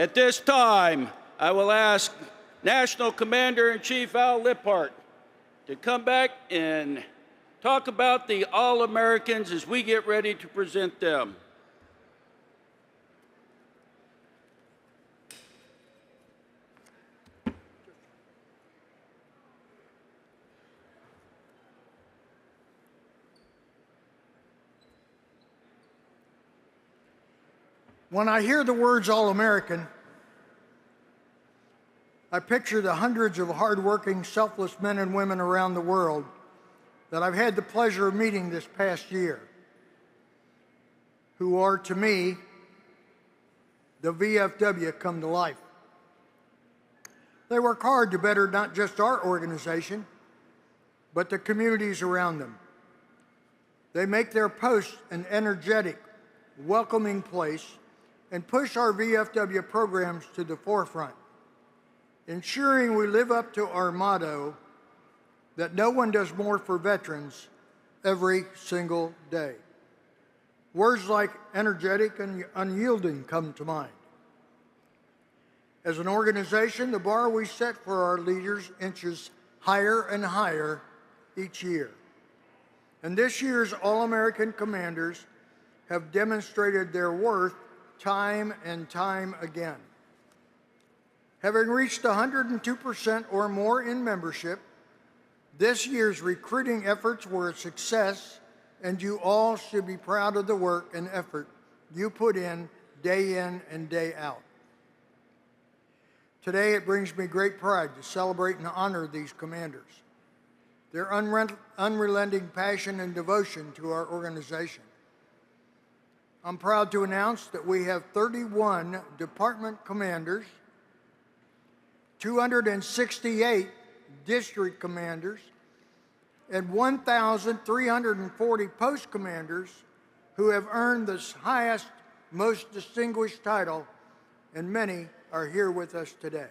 At this time, I will ask National Commander-in-Chief Al Lippert to come back and talk about the All-Americans as we get ready to present them. When I hear the words All-American, I picture the hundreds of hardworking, selfless men and women around the world that I've had the pleasure of meeting this past year, who are, to me, the VFW come to life. They work hard to better not just our organization, but the communities around them. They make their post an energetic, welcoming place and push our VFW programs to the forefront, ensuring we live up to our motto that no one does more for veterans every single day. Words like energetic and unyielding come to mind. As an organization, the bar we set for our leaders inches higher and higher each year. And this year's All-American Commanders have demonstrated their worth time and time again. Having reached 102% or more in membership, this year's recruiting efforts were a success, and you all should be proud of the work and effort you put in and day out. Today, it brings me great pride to celebrate and honor these commanders, their unrelenting passion and devotion to our organization. I'm proud to announce that we have 31 department commanders, 268 district commanders, and 1,340 post commanders who have earned this highest, most distinguished title, and many are here with us today.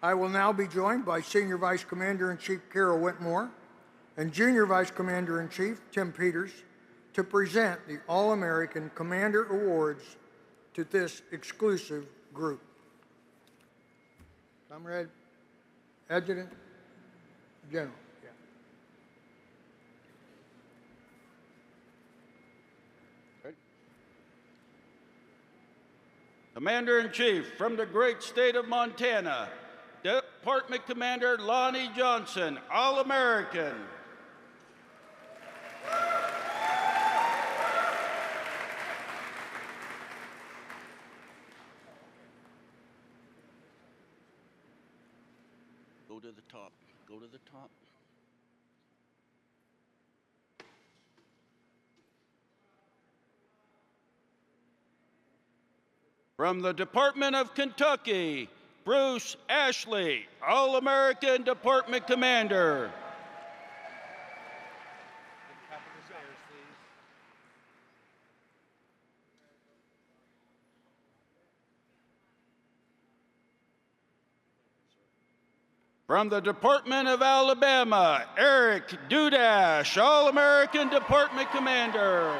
I will now be joined by Senior Vice Commander-in-Chief Carol Whitmore and Junior Vice Commander-in-Chief Tim Peters to present the All-American Commander Awards to this exclusive group. Comrade Adjutant General. Yeah. Okay. Commander-in-Chief from the great state of Montana, Department Commander Lonnie Johnson, All-American. Go to the top. Go to the top. From the Department of Kentucky, Bruce Ashley, All-American Department Commander. From the Department of Alabama, Eric Dudash, All-American Department Commander.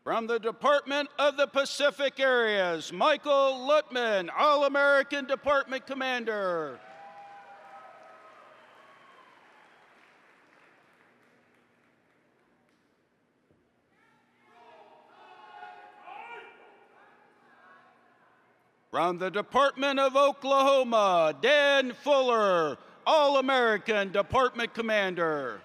From the Department of the Pacific Areas, Michael Lutman, All-American Department Commander. From the Department of Oklahoma, Dan Fuller, All-American Department Commander.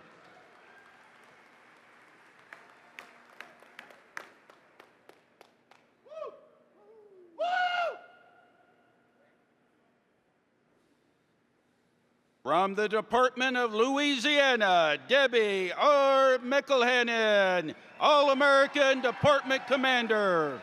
From the Department of Louisiana, Debbie R. McElhannon, All-American Department Commander.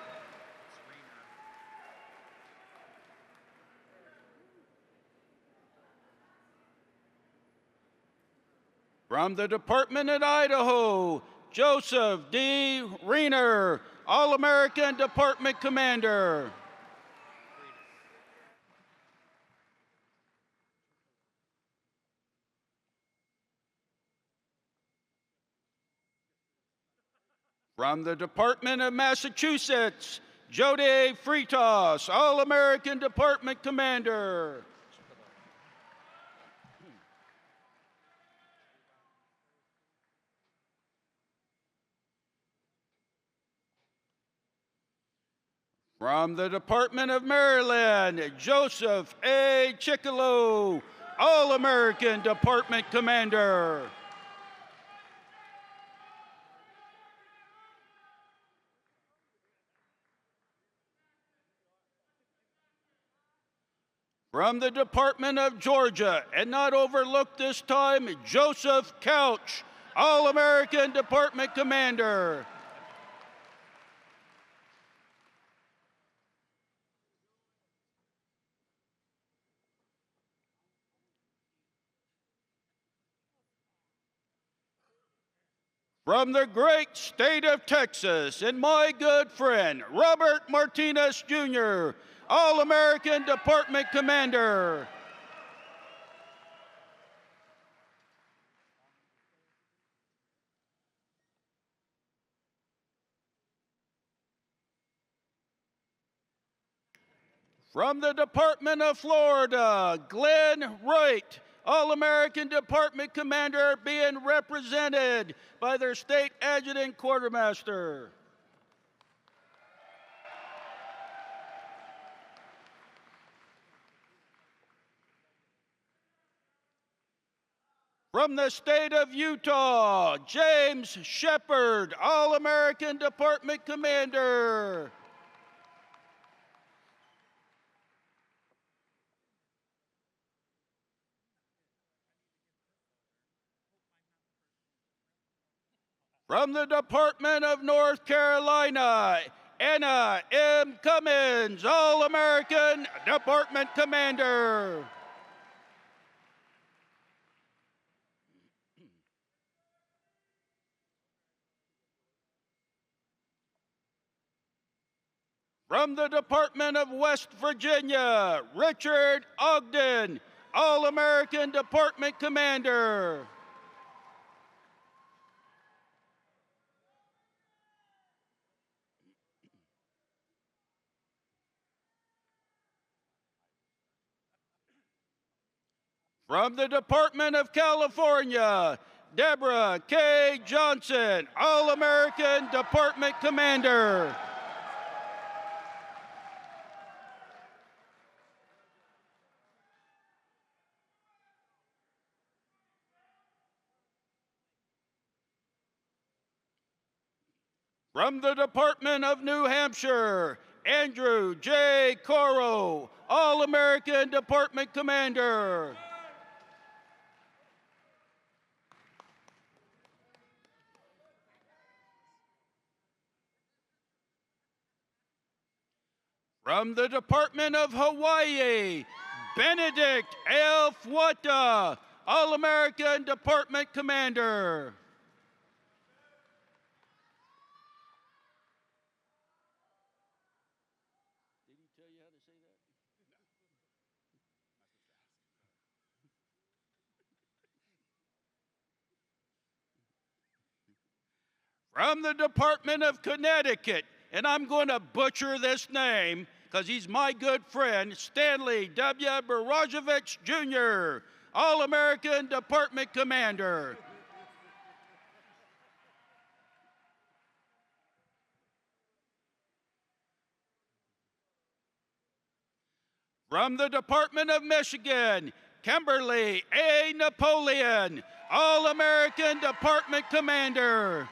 From the Department of Idaho, Joseph D. Reiner, All-American Department Commander. From the Department of Massachusetts, Jode Fritas, All-American Department Commander. From the Department of Maryland, Joseph A. Chickalo, All-American Department Commander. From the Department of Georgia, and not overlooked this time, Joseph Couch, All-American Department Commander. From the great state of Texas, and my good friend, Robert Martinez, Jr., All-American Department Commander. From the Department of Florida, Glenn Wright, All-American Department Commander, being represented by their state adjutant quartermaster. From the state of Utah, James Shepard, All-American Department Commander. From the Department of North Carolina, Anna M. Cummins, All-American Department Commander. From the Department of West Virginia, Richard Ogden, All-American Department Commander. From the Department of California, Deborah K. Johnson, All-American Department Commander. From the Department of New Hampshire, Andrew J. Coro, All-American Department Commander. From the Department of Hawaii, Benedict L. Fuata, All-American Department Commander. Did he tell you how to say that? From the Department of Connecticut, and I'm going to butcher this name because he's my good friend, Stanley W. Barajevich, Jr., All-American Department Commander. From the Department of Michigan, Kimberly A. Napoleon, All-American Department Commander.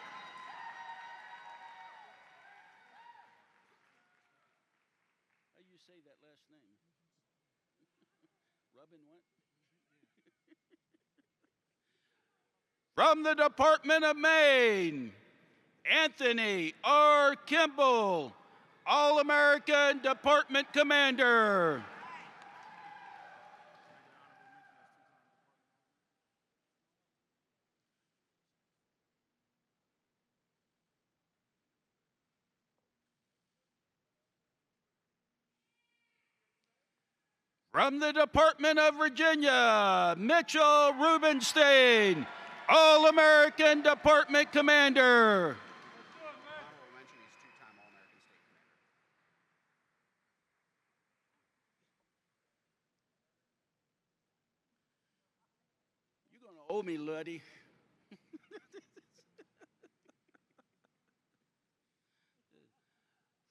How you say that last name? Robin what? From the Department of Maine, Anthony R. Kimball, All-American Department Commander. From the Department of Virginia, Mitchell Rubenstein, All-American Department Commander. Honorable mention, he's two-time All-American State Commander. You're going to owe me, Luddy.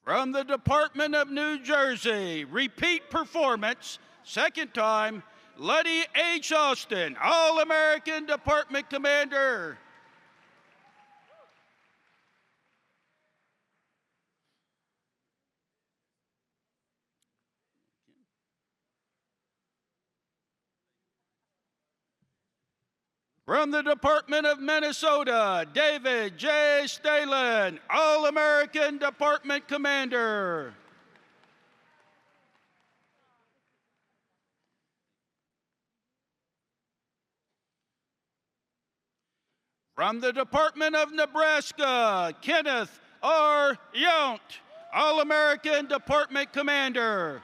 From the Department of New Jersey, repeat performance, second time, Luddy H. Austin, All-American Department Commander. From the Department of Minnesota, David J. Stalin, All-American Department Commander. From the Department of Nebraska, Kenneth R. Yount, All-American Department Commander.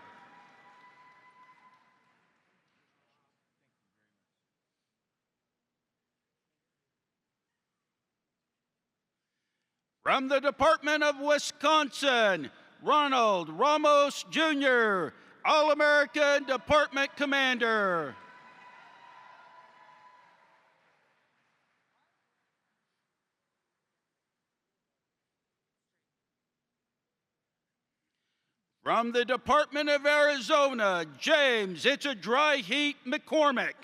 From the Department of Wisconsin, Ronald Ramos Jr., All-American Department Commander. From the Department of Arizona, James It's a Dry Heat McCormick,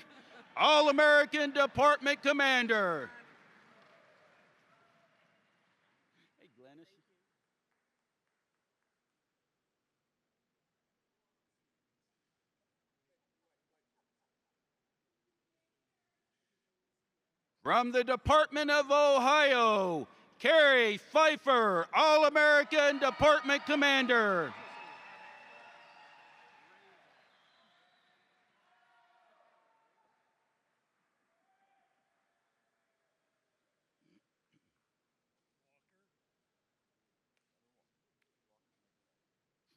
All-American Department Commander. Hey, Glennis. From the Department of Ohio, Carrie Pfeiffer, All-American Department Commander.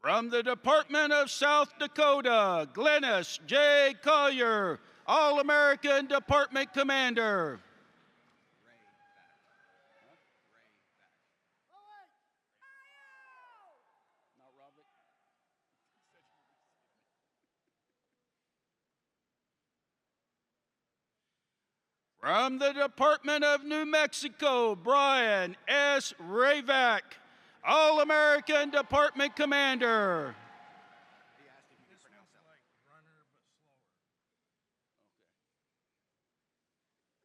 From the Department of South Dakota, Glennis J. Collier, All-American Department Commander. From the Department of New Mexico, Brian S. Ravac, All-American Department Commander. He asked if you could pronounce that. Like runner,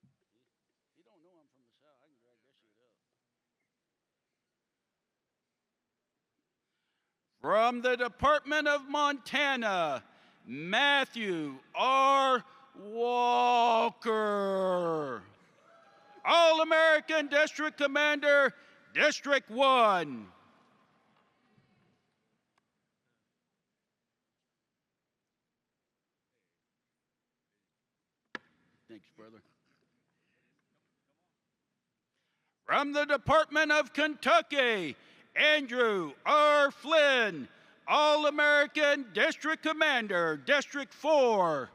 but slower. You don't know I'm from the South. I can drag this shit up. From the Department of Montana, Matthew R. Walker, All-American District Commander, District 1. Thanks, brother. From the Department of Kentucky, Andrew R. Flynn, All-American District Commander, District 4.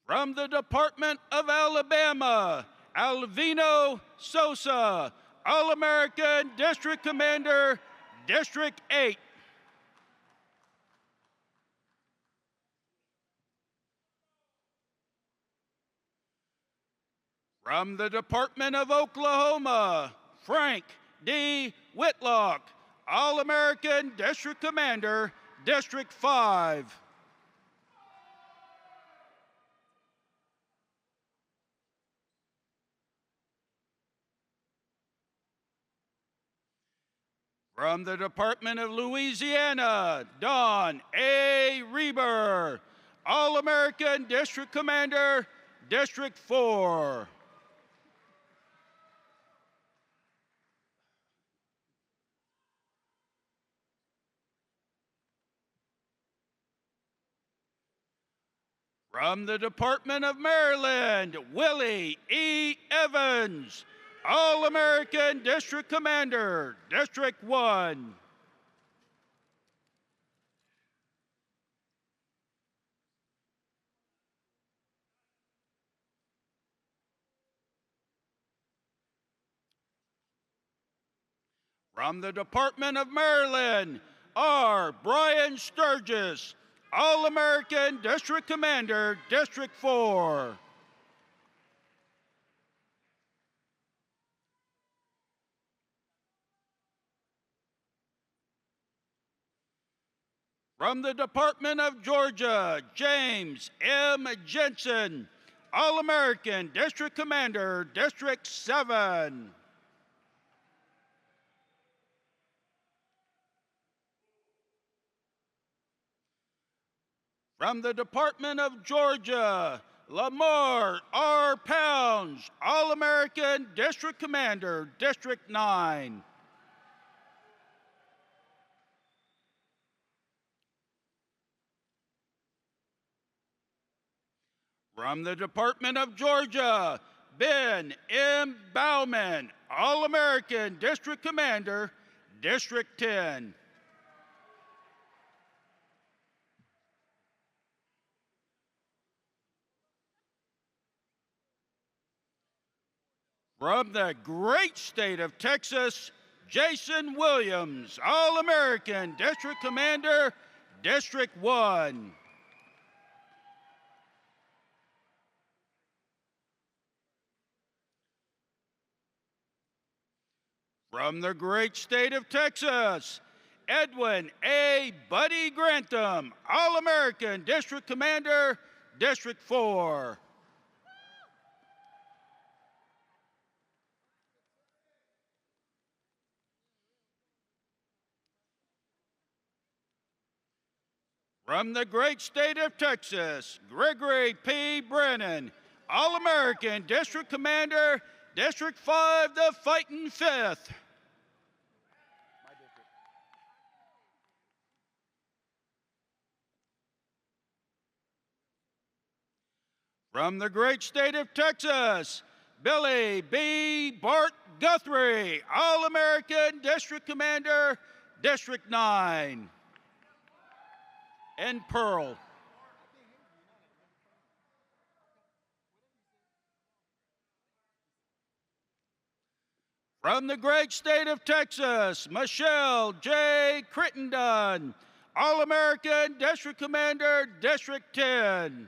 From the Department of Alabama, Alvino Sosa, All-American District Commander, District 8. From the Department of Oklahoma, Frank D. Whitlock, All-American District Commander, District 5. From the Department of Louisiana, Don A. Reber, All-American District Commander, District 4. From the Department of Maryland, Willie E. Evans, All-American District Commander, District 1. From the Department of Maryland, R. Brian Sturgis, All-American District Commander, District 4. From the Department of Georgia, James M. Jensen, All-American District Commander, District 7. From the Department of Georgia, Lamar R. Pounds, All-American District Commander, District 9. From the Department of Georgia, Ben M. Bauman, All-American District Commander, District 10. From the great state of Texas, Jason Williams, All-American District Commander, District 1. From the great state of Texas, Edwin A. Buddy Grantham, All-American District Commander, District 4. From the great state of Texas, Gregory P. Brennan, All-American District Commander, District 5, the Fighting Fifth. From the great state of Texas, Billy B. Bart Guthrie, All-American District Commander, District 9. And Pearl. From the great state of Texas, Michelle J. Crittenden, All-American District Commander, District 10.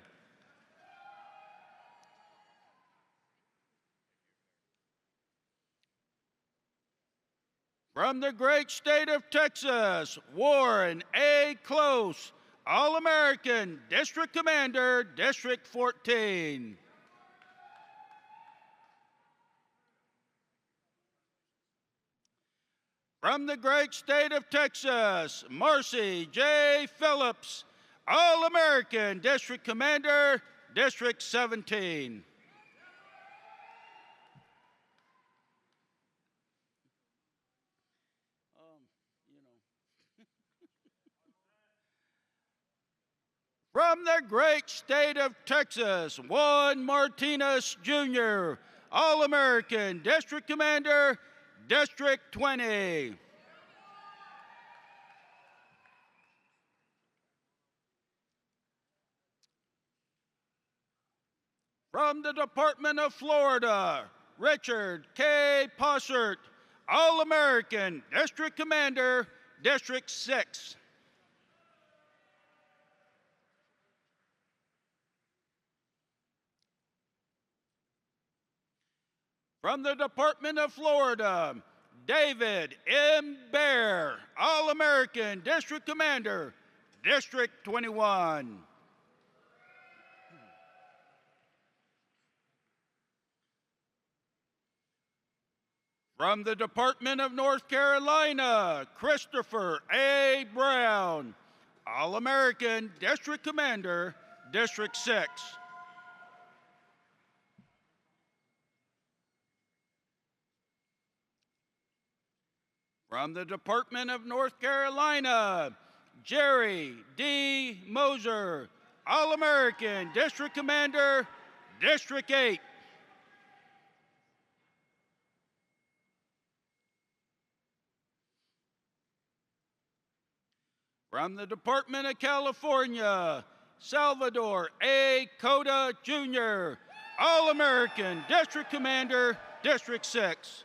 From the great state of Texas, Warren A. Close, All-American District Commander, District 14. From the great state of Texas, Marcy J. Phillips, All-American District Commander, District 17. From the great state of Texas, Juan Martinez Jr., All-American District Commander, District 20. From the Department of Florida, Richard K. Possert, All-American District Commander, District 6. From the Department of Florida, David M. Bear, All-American District Commander, District 21. From the Department of North Carolina, Christopher A. Brown, All-American District Commander, District 6. From the Department of North Carolina, Jerry D. Moser, All-American District Commander, District 8. From the Department of California, Salvador A. Cota, Jr., All-American, District Commander, District 6.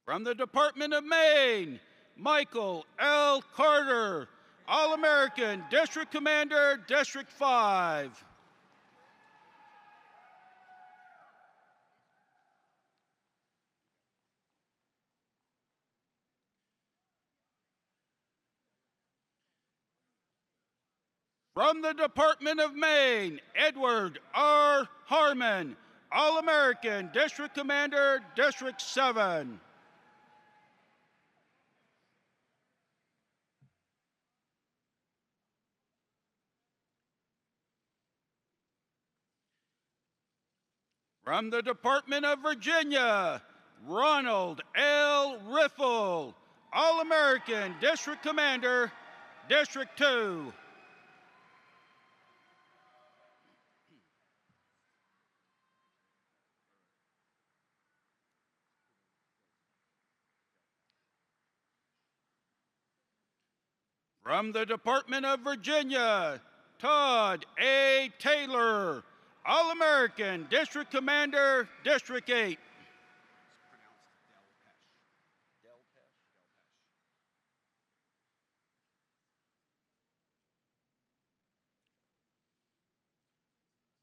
From the Department of Maine, Michael L. Carter, All-American, District Commander, District 5. From the Department of Maine, Edward R. Harmon, All-American, District Commander, District 7. From the Department of Virginia, Ronald L. Riffle, All-American, District Commander, District 2. From the Department of Virginia, Todd A. Taylor, All-American, District Commander, District 8.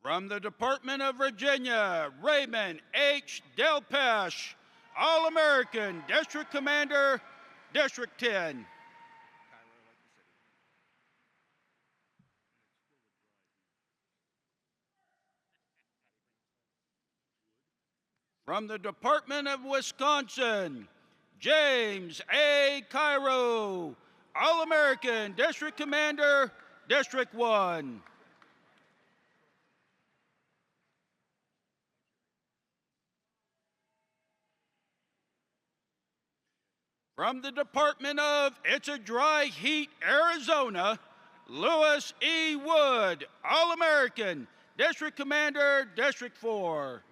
From the Department of Virginia, Raymond H. Delpesh, All-American, District Commander, District 10. From the Department of Wisconsin, James A. Cairo, All-American, District Commander, District 1. From the Department of It's a Dry Heat, Arizona, Lewis E. Wood, All-American, District Commander, District 4.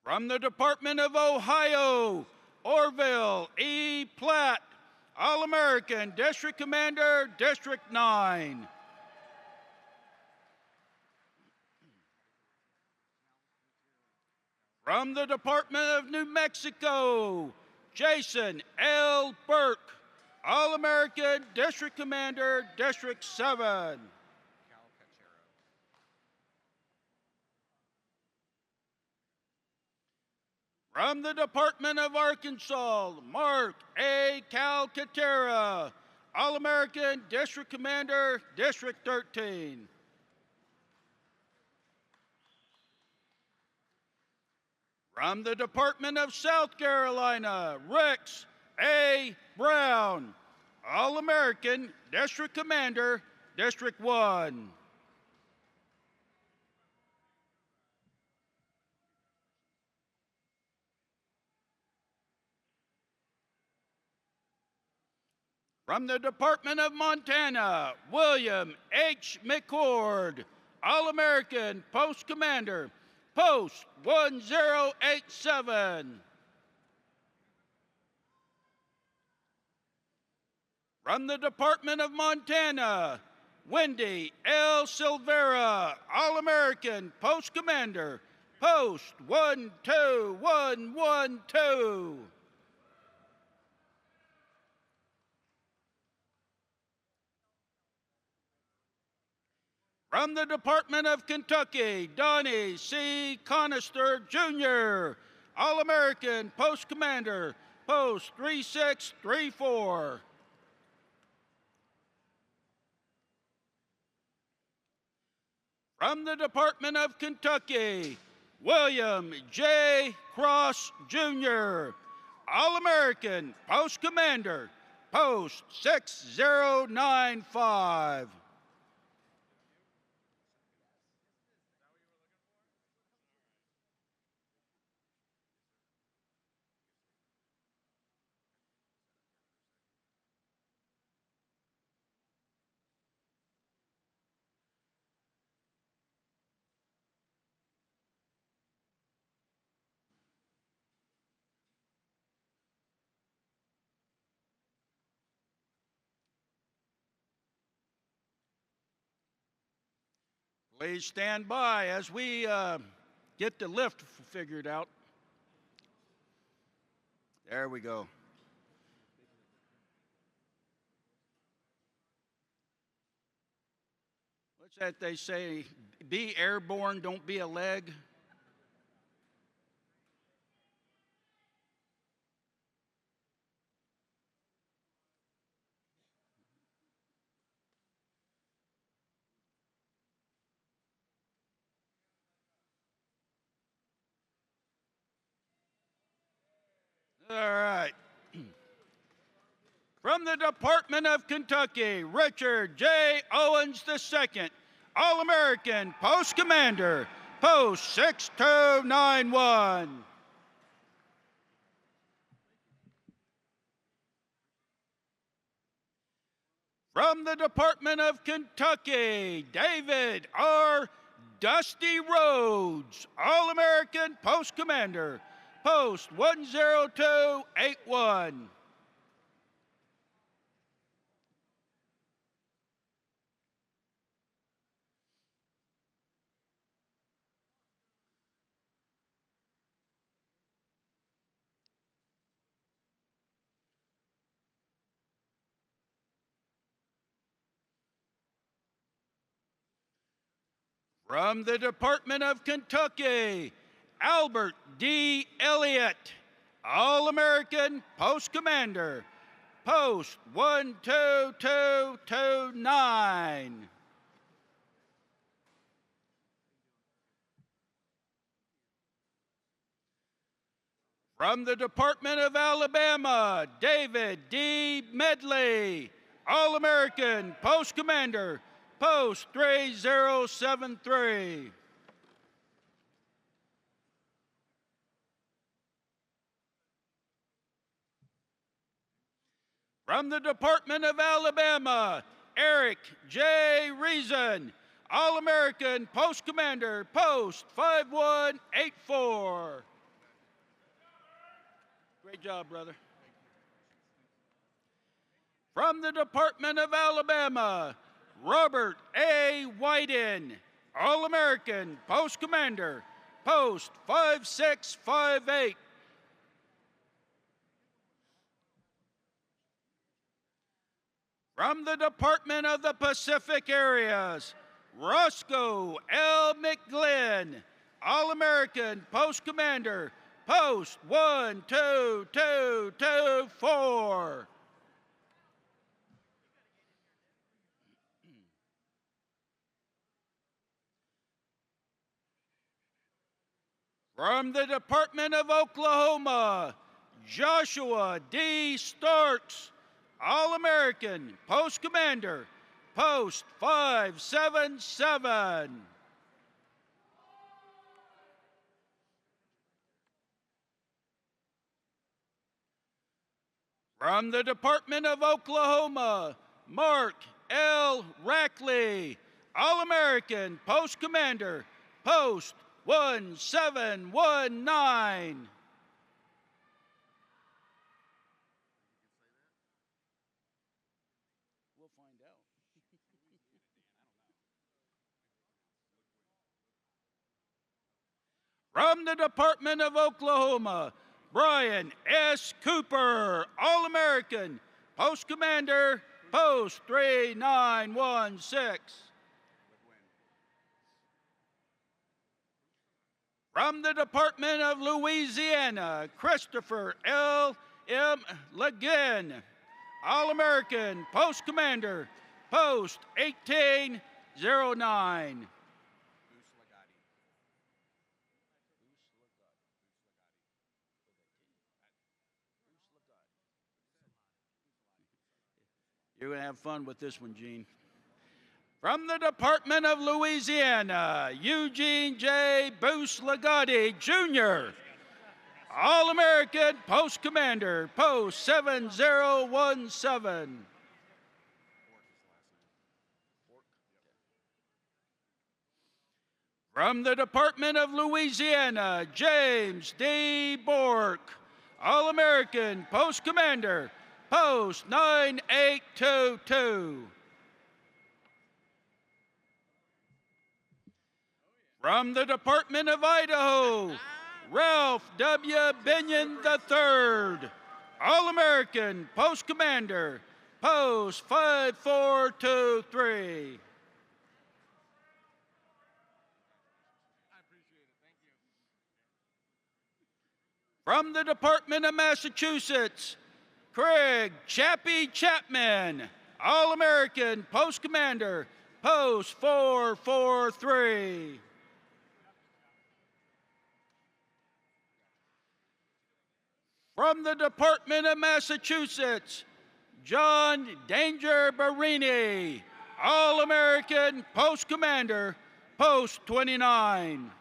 From the Department of Ohio, Orville E. Platt, All-American, District Commander, District 9. From the Department of New Mexico, Jason L. Burke, All-American, District Commander, District 7. From the Department of Arkansas, Mark A. Calcaterra, All-American, District Commander, District 13. From the Department of South Carolina, Rex A. Brown, All-American, District Commander, District 1. From the Department of Montana, William H. McCord, All-American, Post Commander, Post 1087. From the Department of Montana, Wendy L. Silvera, All-American, Post Commander, Post 12112. From the Department of Kentucky, Donnie C. Conister, Jr., All-American, Post Commander, Post 3634. From the Department of Kentucky, William J. Cross, Jr., All-American, Post Commander, Post 6095. Please stand by as we get the lift figured out. There we go. What's that they say? Be airborne, don't be a leg. All right. From the Department of Kentucky, Richard J. Owens II, All-American Post Commander, Post 6291. From the Department of Kentucky, David R. Dusty Rhodes, All-American Post Commander, Post 10281. From the Department of Kentucky, Albert D. Elliott, All-American Post Commander, Post 12229. From the Department of Alabama, David D. Medley, All-American Post Commander, Post 3073. From the Department of Alabama, Eric J. Reason, All-American Post Commander, Post 5184. Great job, brother. From the Department of Alabama, Robert A. Whiten, All-American Post Commander, Post 5658. From the Department of the Pacific Areas, Roscoe L. McGlynn, All-American Post Commander, Post 12224. From the Department of Oklahoma, Joshua D. Starks, All-American Post Commander, Post 577. From the Department of Oklahoma, Mark L. Rackley, All-American Post Commander, Post 1719. We'll find out. From the Department of Oklahoma, Brian S. Cooper, All-American Post Commander, Post 3916. From the Department of Louisiana, Christopher L. M. LeGuin, All-American Post Commander, Post 1809. You're going to have fun with this one, Gene. From the Department of Louisiana, Eugene J. Boos-Lagotti, Jr., All-American Post Commander, Post 7017. From the Department of Louisiana, James D. Bork, All-American Post Commander, Post 9822. From the Department of Idaho, Ralph W. Binion III, All-American Post Commander, Post 5423. From the Department of Massachusetts, Craig Chappie Chapman, All-American Post Commander, Post 443. From the Department of Massachusetts, John Danger Barini, All-American Post Commander, Post 29.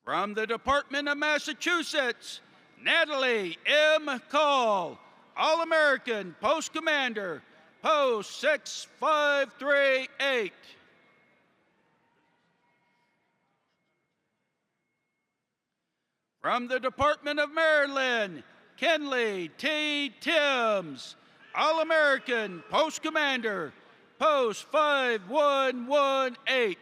From the Department of Massachusetts, Natalie M. Call, All-American Post Commander, Post 6538. From the Department of Maryland, Kenley T. Timms, All-American Post Commander, Post 5118.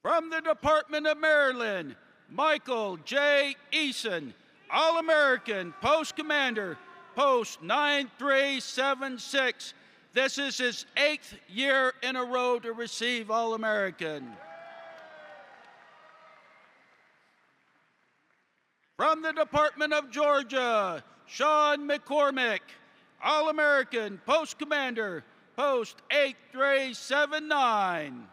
From the Department of Maryland, Michael J. Eason, All-American Post Commander, Post 9376. This is his 8th year in a row to receive All-American. From the Department of Georgia, Sean McCormick, All-American Post Commander, Post 8379.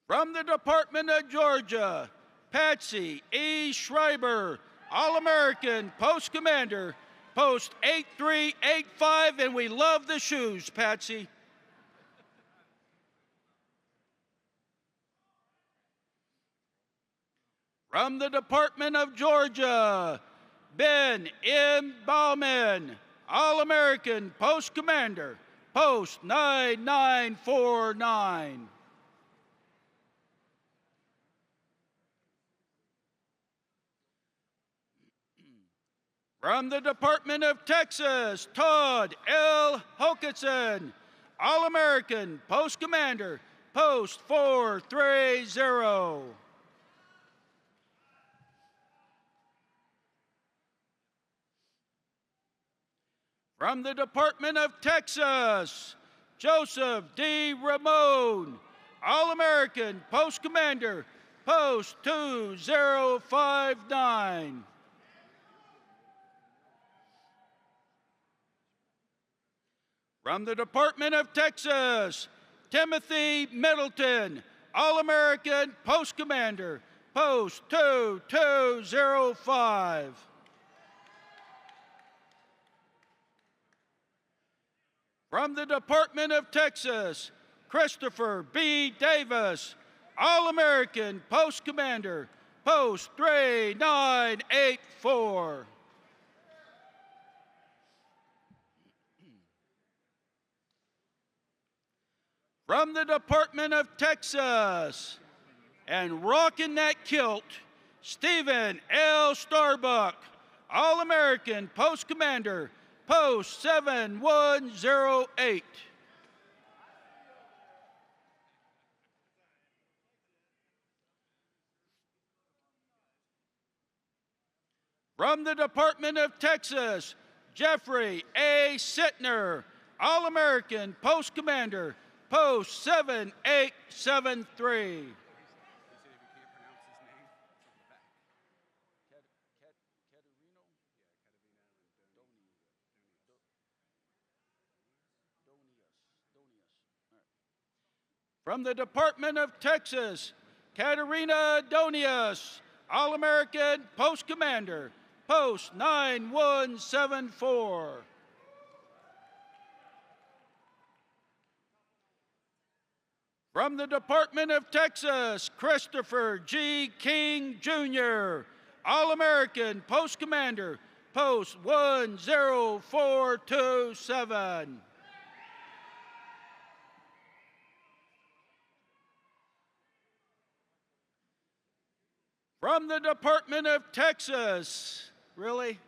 From the Department of Georgia, Patsy E. Schreiber, All-American Post Commander, Post 8385, and we love the shoes, Patsy. From the Department of Georgia, Ben M. Bauman, All-American Post Commander, Post 9949. From the Department of Texas, Todd L. Hokinson, All-American Post Commander, Post 430. From the Department of Texas, Joseph D. Ramon, All-American Post Commander, Post 2059. From the Department of Texas, Timothy Middleton, All-American Post Commander, Post 2205. From the Department of Texas, Christopher B. Davis, All-American Post Commander, Post 3984. From the Department of Texas, and rocking that kilt, Stephen L. Starbuck, All-American Post Commander, Post 7108. From the Department of Texas, Jeffrey A. Sittner, All-American Post Commander, Post 7873. From the Department of Texas, Katerina Donius, All-American Post Commander, Post 9174. From the Department of Texas, Christopher G. King, Jr., All-American Post Commander, Post 10427. From the Department of Texas, really?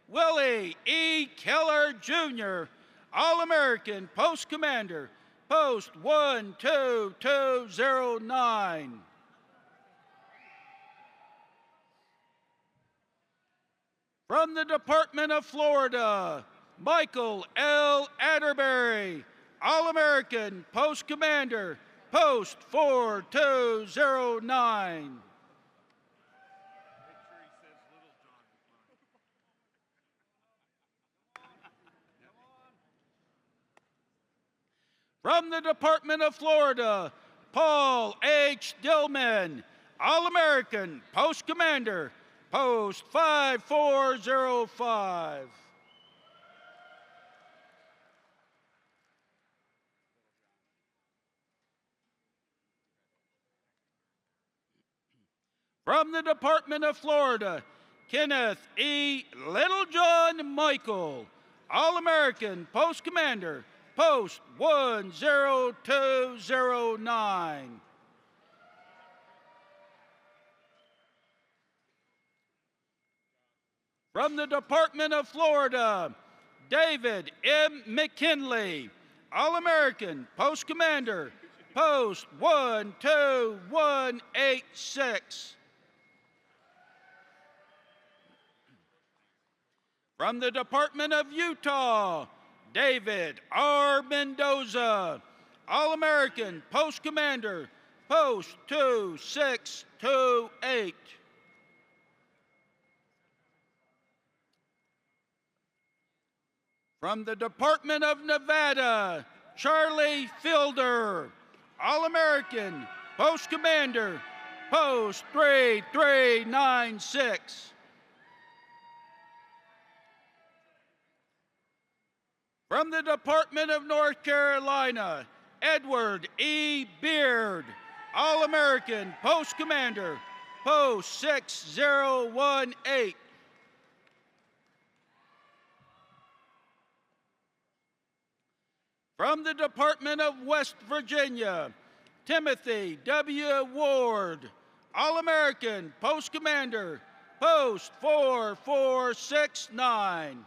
Willie E. Keller, Jr., All-American Post Commander, Post 12209. From the Department of Florida, Michael L. Atterbury, All-American Post Commander, Post 4209. From the Department of Florida, Paul H. Dillman, All-American Post Commander, Post 5405. From the Department of Florida, Kenneth E. Littlejohn Michael, All-American Post Commander, Post 10209. From the Department of Florida, David M. McKinley, All-American Post Commander, Post 12186. From the Department of Utah, David R. Mendoza, All-American Post Commander, Post 2628. From the Department of Nevada, Charlie Fielder, All-American Post Commander, Post 3396. From the Department of North Carolina, Edward E. Beard, All-American Post Commander, Post 6018. From the Department of West Virginia, Timothy W. Ward, All-American Post Commander, Post 4469.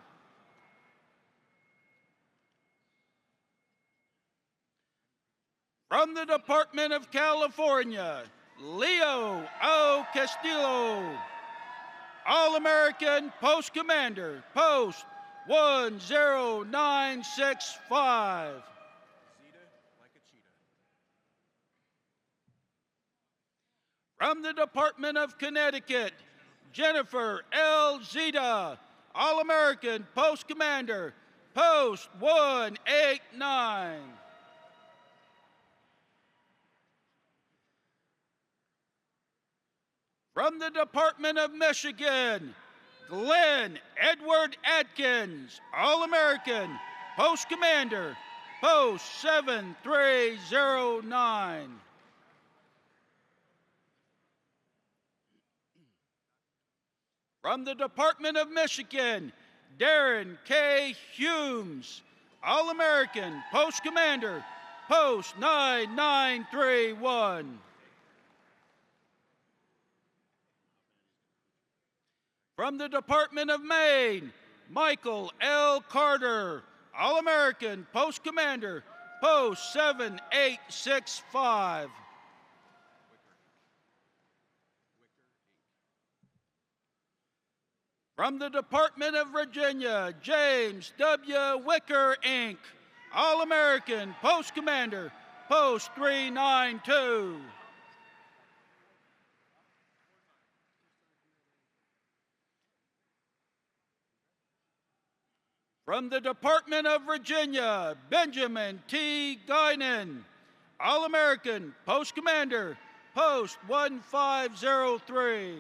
From the Department of California, Leo O. Castillo, All-American Post Commander, Post 10965. From the Department of Connecticut, Jennifer L. Zeta, All-American Post Commander, Post 189. From the Department of Michigan, Glenn Edward Atkins, All-American Post Commander, Post 7309. From the Department of Michigan, Darren K. Humes, All-American Post Commander, Post 9931. From the Department of Maine, Michael L. Carter, All-American Post Commander, Post 7865. From the Department of Virginia, James W. Wicker, Inc., All-American Post Commander, Post 392. From the Department of Virginia, Benjamin T. Guinan, All-American Post Commander, Post 1503.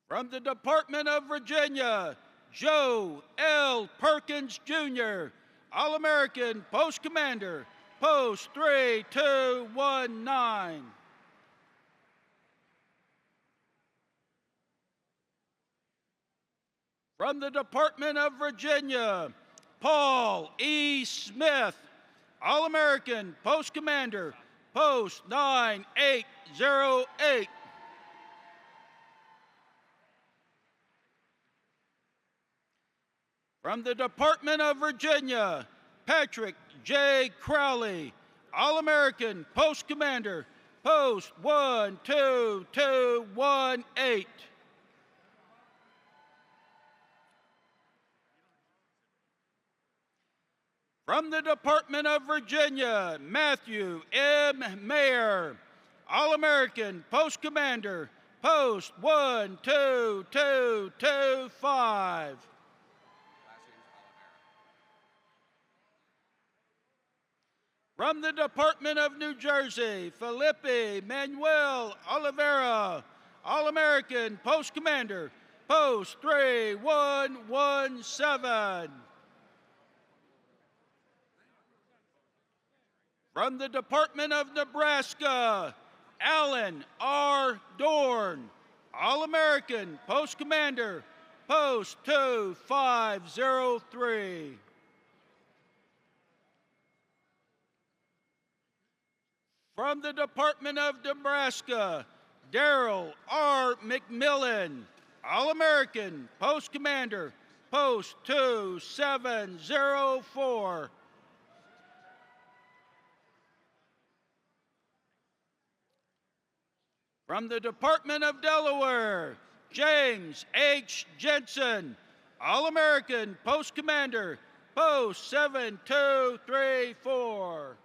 From the Department of Virginia, Joe L. Perkins, Jr., All-American Post Commander, Post 3219. From the Department of Virginia, Paul E. Smith, All-American Post Commander, Post 9808. From the Department of Virginia, Patrick J. Crowley, All-American Post Commander, Post 12218. From the Department of Virginia, Matthew M. Mayer, All-American Post Commander, Post 12225. From the Department of New Jersey, Felipe Manuel Oliveira, All-American Post Commander, Post 3117. From the Department of Nebraska, Alan R. Dorn, All-American Post Commander, Post 2503. From the Department of Nebraska, Darrell R. McMillan, All-American Post Commander, Post 2704. From the Department of Delaware, James H. Jensen, All-American Post Commander, Post 7234.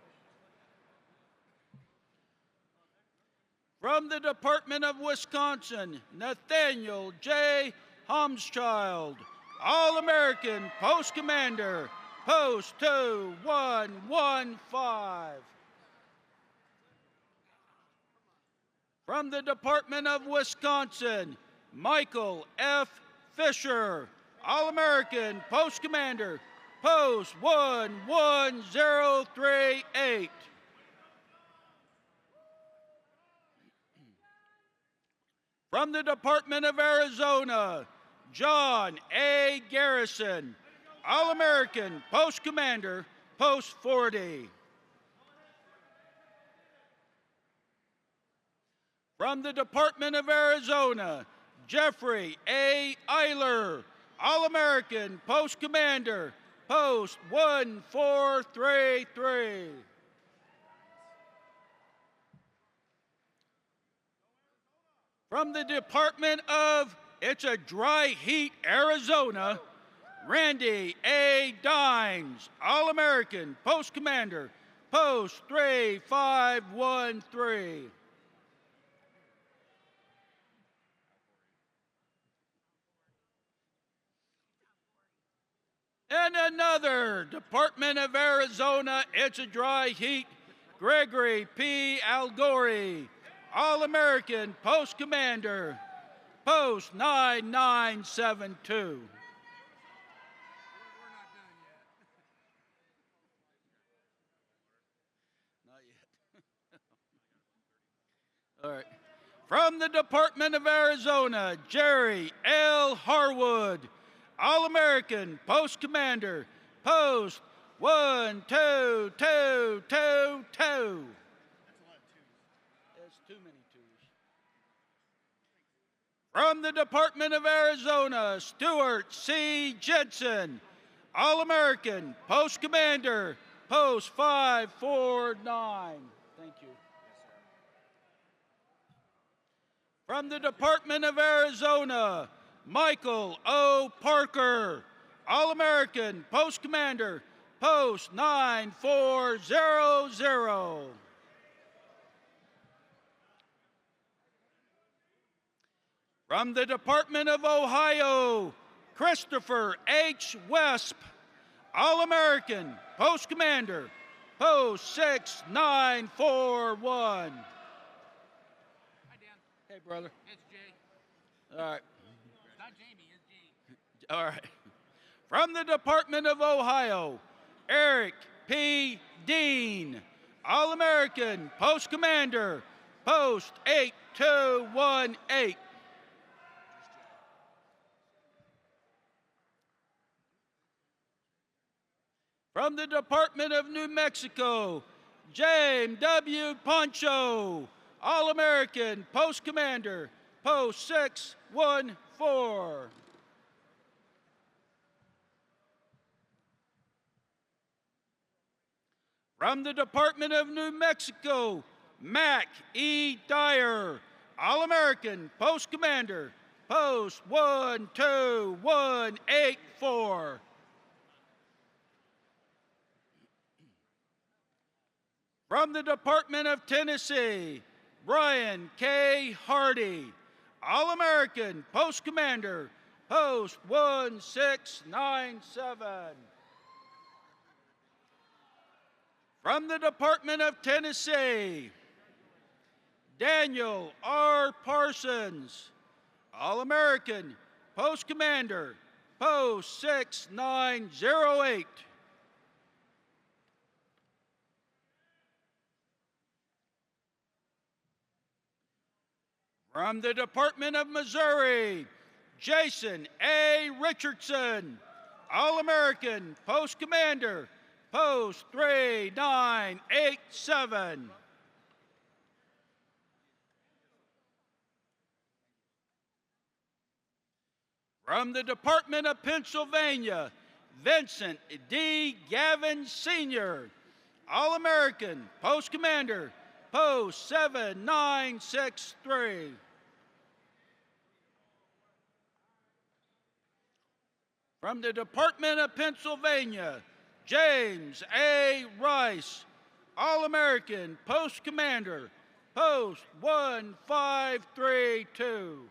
From the Department of Wisconsin, Nathaniel J. Homschild, All-American Post Commander, Post 2115. From the Department of Wisconsin, Michael F. Fisher, All-American Post Commander, Post 11038. From the Department of Arizona, John A. Garrison, All-American Post Commander, Post 40. From the Department of Arizona, Jeffrey A. Eiler, All-American Post Commander, Post 1433. From the Department of It's a Dry Heat, Arizona, Randy A. Dines, All-American Post Commander, Post 3513. And another Department of Arizona, It's a Dry Heat, Gregory P. Algori, All-American Post Commander, Post 9972. Not yet. All right. From the Department of Arizona, Jerry L. Harwood, All-American Post Commander, Post 12222. That's too many twos. From the Department of Arizona, Stuart C. Jensen, All-American Post Commander, Post 549. Thank you. From the Department of Arizona, Michael O. Parker, All-American Post Commander, Post 9400. From the Department of Ohio, Christopher H. Wesp, All-American Post Commander, Post 6941. Hi, Dan. Hey, brother. It's Jay. All right. It's not Jamie, it's Jay. All right. From the Department of Ohio, Eric P. Dean, All-American Post Commander, Post 8218. From the Department of New Mexico, James W. Poncho, All-American, Post Commander, Post 614. From the Department of New Mexico, Mac E. Dyer, All-American, Post Commander, Post 12184. From the Department of Tennessee, Brian K. Hardy, All-American, Post Commander, Post 1697. From the Department of Tennessee, Daniel R. Parsons, All-American, Post Commander, Post 6908. From the Department of Missouri, Jason A. Richardson, All-American, Post Commander, Post 3987. From the Department of Pennsylvania, Vincent D. Gavin Sr., All-American, Post Commander, Post 7963. From the Department of Pennsylvania, James A. Rice, All-American, Post Commander, Post 1532.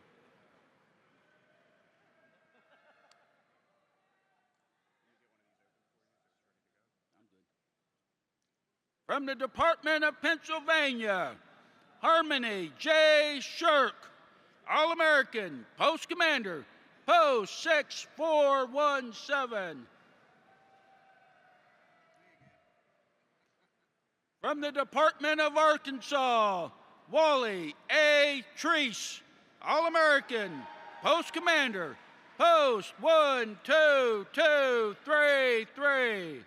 From the Department of Pennsylvania, Harmony J. Shirk, All-American, Post Commander, Post 6417. From the Department of Arkansas, Wally A. Treese, All-American, Post Commander, Post 12233.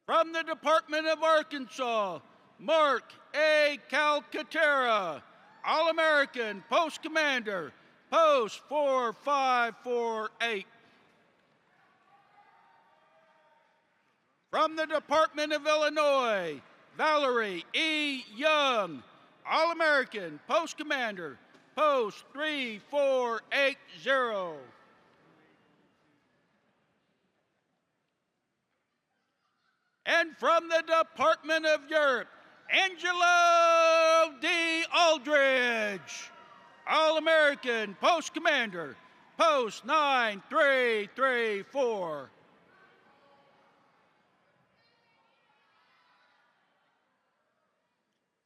From the Department of Arkansas, Mark A. Calcaterra, All-American, Post Commander, Post 4548. From the Department of Illinois, Valerie E. Young, All-American, Post Commander, Post 3480. And from the Department of Europe, Angelo D. Aldridge, All-American, Post Commander, Post 9334.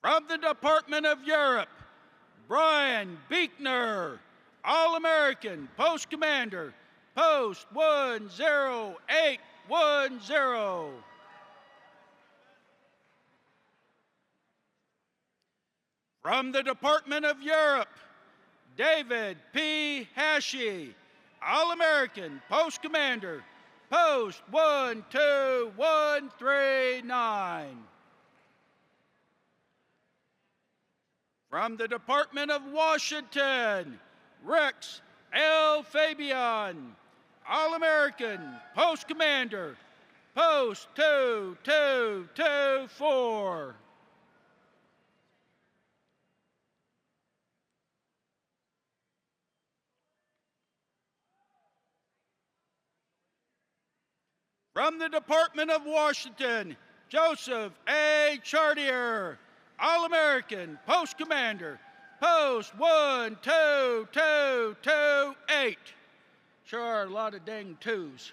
From the Department of Europe, Brian Beekner, All-American, Post Commander, Post 10810. From the Department of Europe, David P. Hashi, All-American, Post Commander, Post 12139. From the Department of Washington, Rex L. Fabian, All-American, Post Commander, Post 2224. From the Department of Washington, Joseph A. Chartier, All-American, Post Commander, Post 12228. Sure are a lot of dang twos.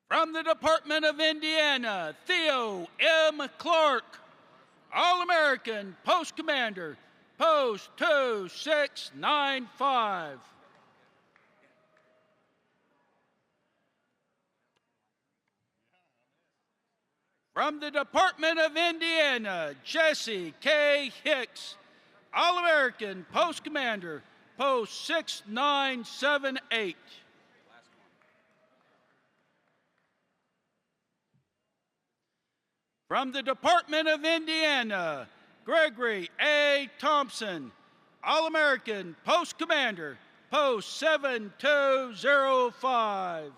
From the Department of Indiana, Theo M. Clark, All-American, Post Commander, Post 2695. From the Department of Indiana, Jesse K. Hicks, All-American Post Commander, Post 6978. From the Department of Indiana, Gregory A. Thompson, All-American Post Commander, Post 7205.